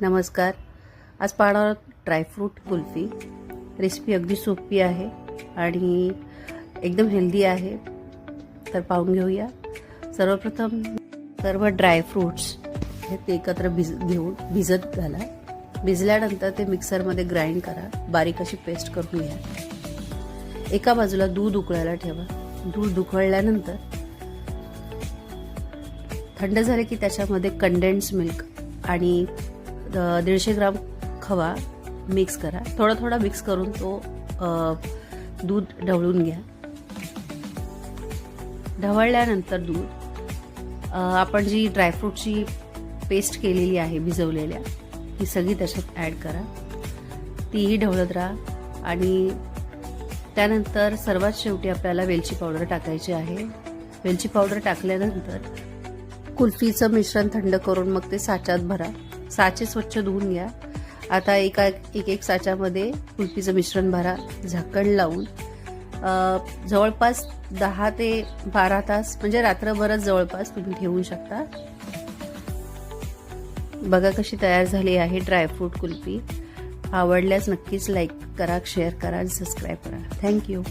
नमस्कार. आज पाहणार आहोत ड्रायफ्रूट कुल्फी. रेसिपी अगदी सोपी आहे आणि एकदम हेल्दी आहे. तर पाहून घेऊया. सर्वप्रथम सर्व ड्रायफ्रूट्स हे ते एकत्र घेऊन भिजत घाला. भिजल्यानंतर ते मिक्सरमध्ये ग्राइंड करा. बारीक अशी पेस्ट करून घ्या. एका बाजूला दूध उकळायला ठेवा. दूध उकळल्यानंतर थंड झाले की त्याच्यामध्ये कंडेन्स मिल्क आणि 150 ग्राम खवा मिक्स करा. थोडा थोडा मिक्स करून तो दूध ढवळून घ्या. ढवळल्यानंतर दूध आपण जी ड्रायफ्रूटची पेस्ट केलेली आहे भिजवलेल्या ती सगळी त्याच्यात ॲड करा. तीही ढवळत राहा आणि त्यानंतर सर्वात शेवटी आपल्याला वेलची पावडर टाकायची आहे. वेलची पावडर टाकल्यानंतर कुल्फीचं मिश्रण थंड करून मग ते साच्यात भरा. साचे स्वच्छ धुवून घ्या. आता एक साच्यामध्ये कुल्फीचं मिश्रण भरा. झाकण लावून जवळपास 10 ते 12 तास म्हणजे रात्रभरच जवळपास तुम्ही ठेवू शकता. बघा कशी तयार झाली आहे ड्रायफ्रूट कुल्फी. आवडल्यास नक्कीच लाईक करा, शेअर करा आणि सबस्क्राईब करा. थँक्यू.